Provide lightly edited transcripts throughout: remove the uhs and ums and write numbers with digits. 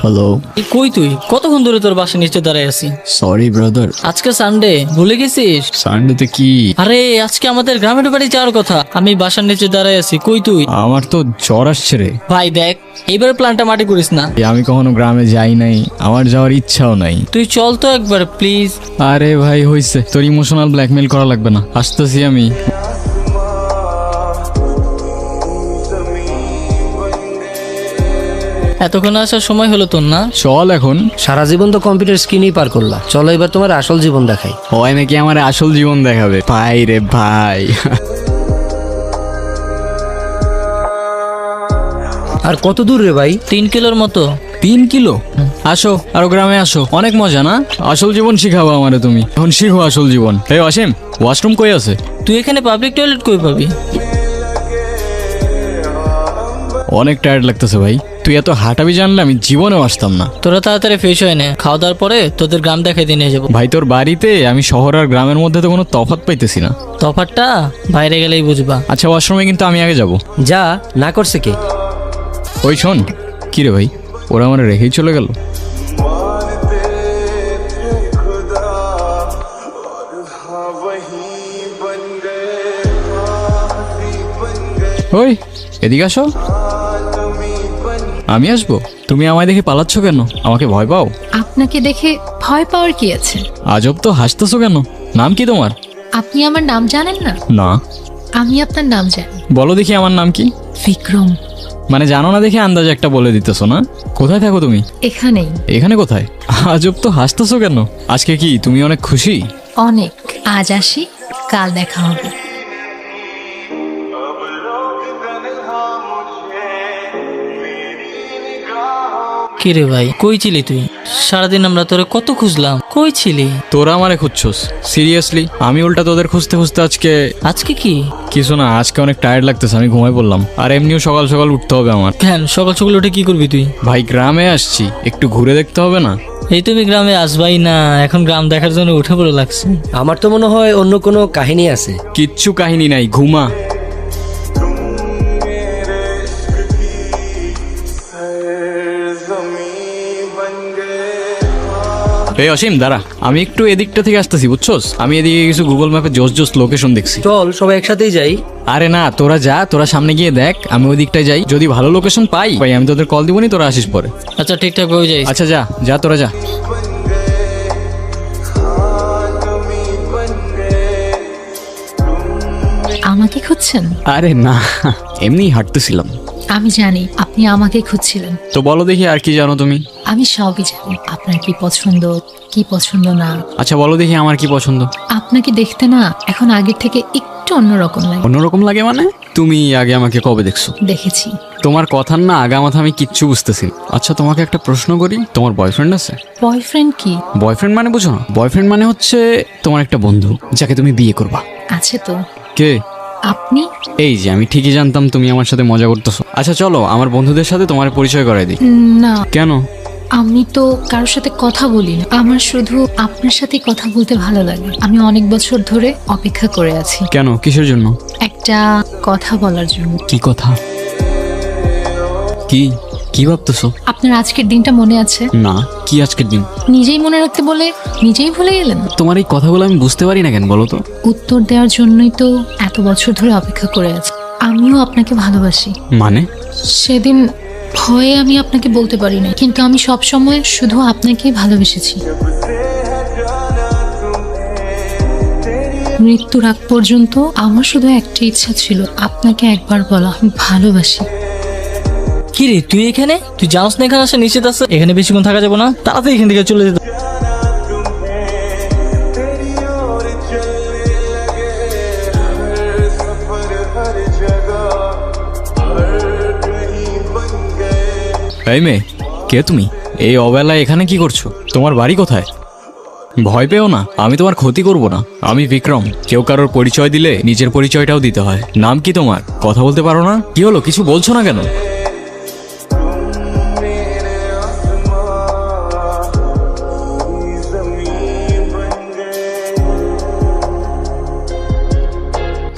Hello. কই তুই? কতক্ষণ ধরে তোর বাসার নিচে দাঁড়ায় আছি। Sorry brother. আজকে সানডে, ভুলে গেছিস? সানডেতে কি? আরে আজকে আমাদের গ্রামের বাড়ি যাওয়ার কথা। আমি বাসার নিচে দাঁড়ায় আছি, কই তুই? আমার তো জ্বর আসছে রে। ভাই দেখ, এইবার প্ল্যানটা মাটি করিস না। আমি কখনো গ্রামে যাই নাই, আমার যাওয়ার ইচ্ছাও নাই। তুই চল তো একবার প্লিজ। আরে ভাই হইছে, তোর ইমোশনাল ব্ল্যাকমেল করা লাগবে না, আসতেছি আমি। এতক্ষণ আসার সময় হলো তোর না? চল এখন। সারা জীবন তো কম্পিউটার স্ক্রিনেই পার করলা, চলো এবার তোমার আসল জীবন দেখাই। হয় নাকি আমার আসল জীবন দেখাবে? ভাই রে ভাই। আর কত দূর রে ভাই? 3 কিলোর মতো। 3 কিলো? আসো, আরো গ্রামে আসো, অনেক মজা না? আসল জীবন শিখাবো আমারে তুমি, এখন শিখো আসল জীবন। এই অসীম, ওয়াশরুম কই আছে? তুই এখানে পাবলিক টয়লেট কই পাবি? অনেক টায়ার্ড লাগতেছে ভাই, তুই এত হাঁটাবি জানলে আমি জীবনেও আসতাম না। তোরা তাড়াতাড়ি ফ্রেশ হয়ে নে, খাওয়া দাওয়ার পরে তোদের গ্রাম দেখাই দিয়ে নিয়ে যাবো। ভাই তোর বাড়িতে আমি শহর আর গ্রামের মধ্যে তো কোনো তফাৎ পাইতেছি না। তফাৎটা বাইরে গেলেই বুঝবা। আচ্ছা ওয়াশরুমে কিন্তু আমি আগে যাব। যা, না করছে কে? ওই শোন, কি রে ভাই, ওরা আমার রেখেই চলে গেল। ওই এদিকে আসো। আমি আসবো? তুমি আমায় দেখে পালাচ্ছ কেন? আমাকে ভয় পাও? আপনাকে দেখে ভয় পাওয়ার কি আছে? আজব তো, হাসতেছো কেন? নাম কি তোমার? আপনি আমার নাম জানেন না? না। আমি আপনার নাম জানি। বলো দেখি আমার নাম কি? বিক্রম। মানে জানো না দেখে আন্দাজে একটা বলে দিতেছো না? কোথায় থাকো তুমি? এখানেই। এখানে কোথায়? আজব তো, হাসতেছো কেন? আজকে কি তুমি অনেক খুশি? অনেক। আজ আসি, কাল দেখা হবে। কি রে ভাই, কই ছিলি তুই? সারাদিন আমরা তোরে কত খুঁজলাম, কই ছিলি? তোরা আমারে খুঁজছস? সিরিয়াসলি? আমি উল্টা তোদের খুঁজতে খুঁজতে আজকে আজকে কি? কিছু না, আজকে অনেক টায়ার্ড লাগতেছে, আমি ঘুমাই পড়লাম। আর এমনিও সকাল সকাল উঠতে হবে আমার। কেন সকাল সকাল উঠে কি করবি তুই? ভাই গ্রামে আসছি, একটু ঘুরে দেখতে হবে না? এই তুমি গ্রামে আসবাই না, এখন গ্রাম দেখার জন্য উঠে পড়ে লাগছে। আমার তো মনে হয় অন্য কোনো কাহিনী আছে। কিচ্ছু কাহিনী নাই, ঘুমা। এই অসীম দাঁড়া, আমি একটু এদিকটা থেকে আসতেছি, বুঝছস? আমি এদিকে কিছু গুগল ম্যাপে জোস জোস লোকেশন দেখছি। চল সবাই একসাথেই যাই। আরে না, তোরা যা, তোরা সামনে গিয়ে দেখ, আমি ওই দিকটায় যাই। যদি ভালো লোকেশন পাই ভাই আমি তোদের কল দিবনি, তোরা আসিস পরে। আচ্ছা ঠিকঠাক হয়ে যাই। আচ্ছা যা যা, তোরা যা। আমাকে খুঁজছেন? আরে না, এমনি হাঁটতেছিলাম। আমি জানি আপনি আমাকে খুঁজছিলেন। তো বলো দেখি আর কি জানো তুমি? আমি সবই জানি, আপনার কি পছন্দ কি পছন্দ না। আচ্ছা বলো দেখি আমার কি পছন্দ? আপনাকে দেখতে না এখন আগের থেকে একটু অন্যরকম লাগে। অন্যরকম লাগে মানে? তুমি আগে আমাকে কবে দেখছো? দেখেছি। তোমার কথার না আগামাথা আমি কিচ্ছু বুঝতেছি না। আচ্ছা তোমাকে একটা প্রশ্ন করি, তোমার বয়ফ্রেন্ড আছে? বয়ফ্রেন্ড কি? বয়ফ্রেন্ড মানে বুঝো না? বয়ফ্রেন্ড মানে হচ্ছে তোমার একটা বন্ধু, যাকে তুমি বিয়ে করবা। আছে তো। কে? আপনি? এই যে আমি ঠিকই জানতাম তুমি আমার সাথে মজা করতেছো। আচ্ছা চলো আমার বন্ধুদের সাথে তোমার পরিচয় করাই দিই। না, কেন? আমি তো কারোর সাথে কথা বলি না। আমার শুধু আপনার সাথে কথা বলতে ভালো লাগে। আমি অনেক বছর ধরে অপেক্ষা করে আছি কেন, কিসের জন্য? একটা কথা বলার জন্য। কি কথা? কি কি ভাবতেছো? আপনার আজকের দিনটা মনে আছে? না, কি আজকের দিন? নিজেই মনে রাখতে বলে নিজেই ভুলে গেলেন। তোমার এই কথাগুলো আমি বুঝতে পারি না কেন বলো তো? উত্তর দেওয়ার জন্যই তো এত বছর ধরে অপেক্ষা করে আছি। আমিও আপনাকে ভালোবাসি। মানে? সেদিন ভয়ে আমি আপনাকে বলতে পারি না, কিন্তু আমি সব সময় শুধু আপনাকেই ভালোবেসেছি। মৃত্যুর আগ পর্যন্ত আমার শুধু একটা ইচ্ছা ছিল, আপনাকে একবার বলা ভালোবাসি। কি রে তুই এখানে? তুই জানোস না এখানে আসা নিশ্চিত আছে? এখানে বেশিক্ষণ থাকা যাবে না, তাড়াতাড়ি এখান থেকে চলে যেতে। এই মেয়ে, কে তুমি? এই অবেলায় এখানে কি করছো? তোমার বাড়ি কোথায়? ভয় পেও না, আমি তোমার ক্ষতি করব না। আমি বিক্রম। কেউ কারোর পরিচয় দিলে নিজের পরিচয়টাও দিতে হয়। নাম কি তোমার? কথা বলতে পারো না? কি হলো, কিছু বলছো না কেন?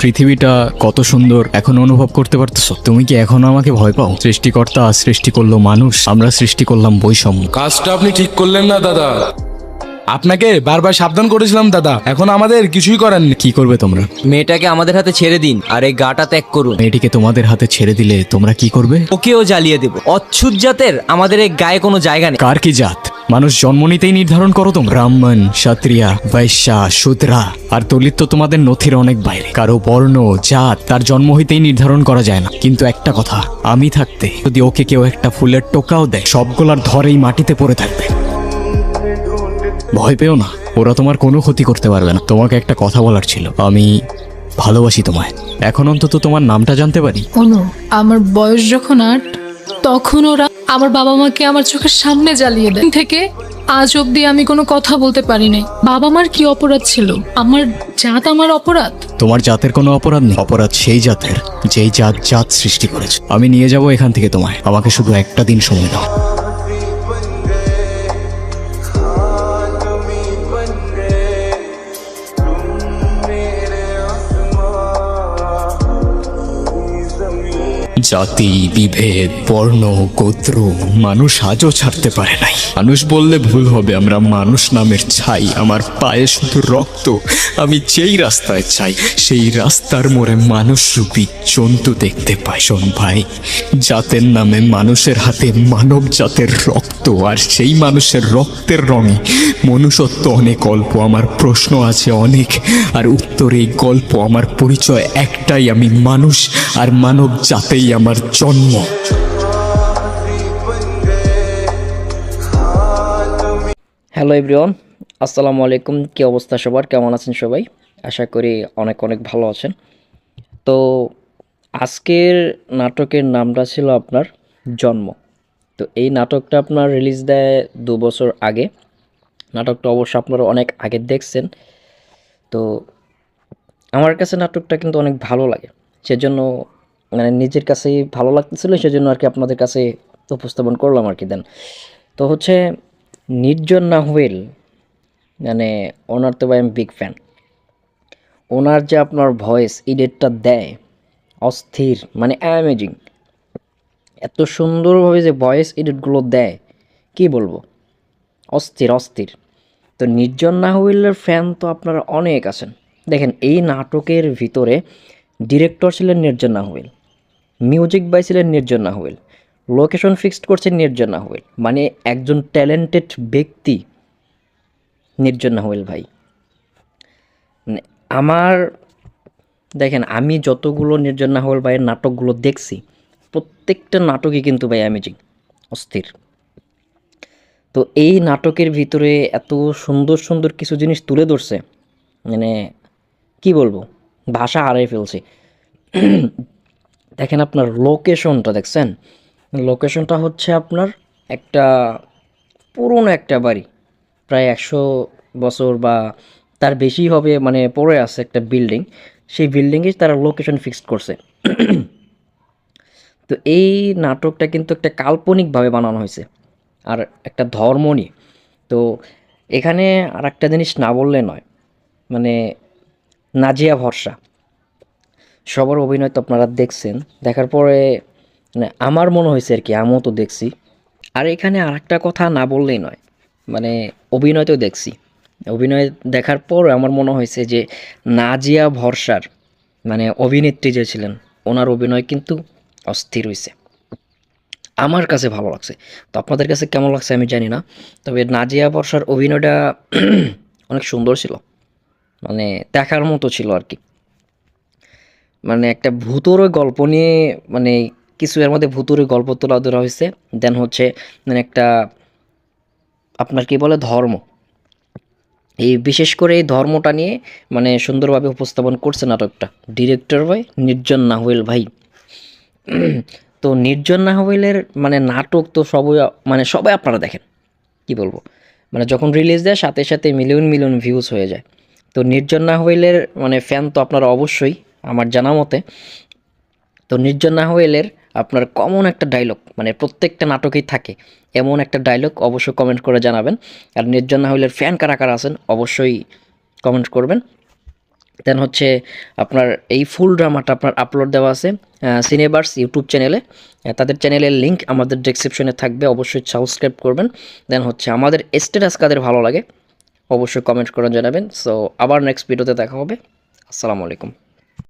পৃথিবীটা কত সুন্দর এখন অনুভব করতে পারতেছো? তুমি কি এখনো আমাকে ভয় পাও? সৃষ্টিকর্তা সৃষ্টি করলো মানুষ, আমরা সৃষ্টি করলাম বৈষম্য। কাজটা আপনি ঠিক করলেন না দাদা। আপনাকে বারবার সাবধান করেছিলাম দাদা, এখন আমাদের কিছুই করার নেই। কি করবে তোমরা? মেয়েটাকে আমাদের হাতে ছেড়ে দিন আর এই গাটা ত্যাগ করুন। মেয়েটিকে তোমাদের হাতে ছেড়ে দিলে তোমরা কি করবে? ওকেও জ্বালিয়ে দেব। অচ্ছুত জাতের আমাদের এই গায়ে কোনো জায়গা নেই। কার কি জাত মানুষ জন্ম নিতেই নির্ধারণ করো তোমরা? ব্রাহ্মণ, ক্ষত্রিয়া, বৈশ্যা, শূদ্রা আর দলিত তো তোমাদের নথির অনেক বাইরে। কারো বর্ণ জাত তার জন্ম হইতেই নির্ধারণ করা যায় না। কিন্তু একটা কথা, আমি থাকতে যদি ওকে কেউ একটা ফুলের টোকাও দেয়, সবগুলার ধরেই মাটিতে পড়ে থাকবে। ভয় পেও না, ওরা তোমার কোনো ক্ষতি করতে পারবে না। তোমাকে একটা কথা বলার ছিল, আমি ভালোবাসি তোমায়। এখন অন্তত তোমার নামটা জানতে পারি। অনু, আমার বয়স যখন 8, তখন ওরা আমার বাবা মাকে আমার চোখের সামনে জ্বালিয়ে দেয়। থেকে আজ অবধি আমি কোনো কথা বলতে পারি নাই। বাবা মার কি অপরাধ ছিল? আমার জাত আমার অপরাধ? তোমার জাতের কোনো অপরাধ নেই। অপরাধ সেই জাতের যেই জাত সৃষ্টি করেছে। আমি নিয়ে যাব এখান থেকে তোমায়, আমাকে শুধু একটা দিন সময় দাও। জাতি, বিভেদ, বর্ণ, গোত্র মানুষ আজও ছাড়তে পারে নাই। মানুষ বললে ভুল হবে, আমরা মানুষ নামের ছাই। আমার পায়ে শুধু রক্ত। আমি যেই রাস্তায় চাই সেই রাস্তার মোড়ে মানুষরূপী জন্তু দেখতে পাই। শোন ভাই, জাতের নামে মানুষের হাতে মানব জাতের রক্ত, আর সেই মানুষের রক্তের রঙে মনুষ্যত্ব অনেক অল্প। আমার প্রশ্ন আছে অনেক, আর উত্তর এই গল্প। আমার পরিচয় একটাই, আমি মানুষ, আর মানব জাতেই আমার জন্ম। হ্যালো এভরিওয়ান, আসসালামু আলাইকুম। কী অবস্থা সবার? কেমন আছেন সবাই? আশা করি অনেক অনেক ভালো আছেন। তো আজকের নাটকের নামটা ছিল আপনার জন্ম। তো এই নাটকটা আপনার রিলিজ দেয় 2 বছর আগে। নাটকটা অবশ্য আপনারা অনেক আগে দেখছেন। তো আমার কাছে নাটকটা কিন্তু অনেক ভালো লাগে, সেজন্য মানে নিজের কাছেই ভালো লাগতেছিল, সেজন্য আর কি আপনাদের কাছে উপস্থাপন করলাম আর কি। দেন তো হচ্ছে নির্জন নাহুয়েল, মানে ওনার তো ভাই আমি বিগ ফ্যান। ওনার যে আপনার ভয়েস এডিটটা দেয় অস্থির, মানে অ্যামেজিং। এত সুন্দরভাবে যে ভয়েস এডিটগুলো দেয় কি বলবো, অস্থির অস্থির। তো নির্জন নাহুয়েলের ফ্যান তো আপনারা অনেক আছেন। দেখেন, এই নাটকের ভিতরে ডিরেক্টর ছিলেন নির্জন নাহুয়েল, মিউজিক বাই ছিলেন নির্জন নাহুয়েল, লোকেশন ফিক্সড করছেন নির্জন নাহুয়েল। মানে একজন ট্যালেন্টেড ব্যক্তি নির্জন নাহুয়েল ভাই। মানে আমার দেখেন, আমি যতগুলো নির্জন নাহুয়েল ভাইয়ের নাটকগুলো দেখছি, প্রত্যেকটা নাটকই কিন্তু ভাই অ্যামেজিং, অস্থির। তো এই নাটকের ভিতরে এত সুন্দর সুন্দর কিছু জিনিস তুলে ধরছে, মানে কি বলবো, ভাষা হারিয়ে ফেলছি। দেখেন, আপনার লোকেশনটা দেখছেন? লোকেশনটা হচ্ছে আপনার একটা পুরনো একটা বাড়ি, প্রায় 100 বছর বা তার বেশি হবে, মানে পড়ে আছে একটা বিল্ডিং। সেই বিল্ডিংয়ে তারা লোকেশন ফিক্সড করছে। তো এই নাটকটা কিন্তু একটা কাল্পনিকভাবে বানানো হয়েছে, আর একটা ধর্ম নিয়ে। তো এখানে আর একটা জিনিস না বললে নয়, মানে নাজিয়া ভরসা, সবার অভিনয় তো আপনারা দেখছেন। দেখার পরে মানে আমার মনে হয়েছে আর কি, আমিও তো দেখছি। আর এখানে আর একটা কথা না বললেই নয়, মানে অভিনয় তো দেখছি। অভিনয় দেখার পর আমার মনে হয়েছে যে নাজিয়া ভরসার মানে অভিনেত্রী যে ছিলেন, ওনার অভিনয় কিন্তু অস্থির হয়েছে, আমার কাছে ভালো লাগছে। তো আপনাদের কাছে কেমন লাগছে আমি জানি না, তবে নাজিয়া ভরসার অভিনয়টা অনেক সুন্দর ছিল, মানে দেখার মতো ছিল আর কি। মানে একটা ভূতরে গল্প নিয়ে, মানে কিছু এর মধ্যে ভূতরে গল্প তোলা ধরা হয়েছে। দেন হচ্ছে মানে একটা আপনার কি বলে ধর্ম, এই বিশেষ করে এই ধর্মটা নিয়ে মানে সুন্দরভাবে উপস্থাপন করছে নাটকটা ডিরেক্টর ভাই নির্জন নাহুয়েল ভাই। তো নির্জন নাহুয়েলের মানে নাটক তো সবই, মানে সবাই আপনারা দেখেন, কি বলবো, মানে যখন রিলিজ দেয় সাথে সাথে মিলিয়ন মিলিয়ন ভিউজ হয়ে যায়। তো নির্জন নাহুয়েলের মানে ফ্যান তো আপনারা অবশ্যই আমার জানা মতে। তো নির্জন নাহুয়েলের আপনার কমন একটা ডায়লগ, মানে প্রত্যেকটা নাটকেই থাকে এমন একটা ডায়লগ, অবশ্যই কমেন্ট করে জানাবেন। আর নির্জন নাহুয়েলের ফ্যান কারা কারা আছেন অবশ্যই কমেন্ট করবেন। দেন হচ্ছে আপনার এই ফুল ড্রামাটা আপনার আপলোড দেওয়া আছে সিনেভার্স ইউটিউব চ্যানেলে। তাদের চ্যানেলের লিঙ্ক আমাদের ডেসক্রিপশনে থাকবে, অবশ্যই সাবস্ক্রাইব করবেন। দেন হচ্ছে আমাদের স্ট্যাটাস কাদের ভালো লাগে অবশ্যই কমেন্ট করে জানাবেন। সো আবার নেক্সট ভিডিওতে দেখা হবে। আসসালামু আলাইকুম।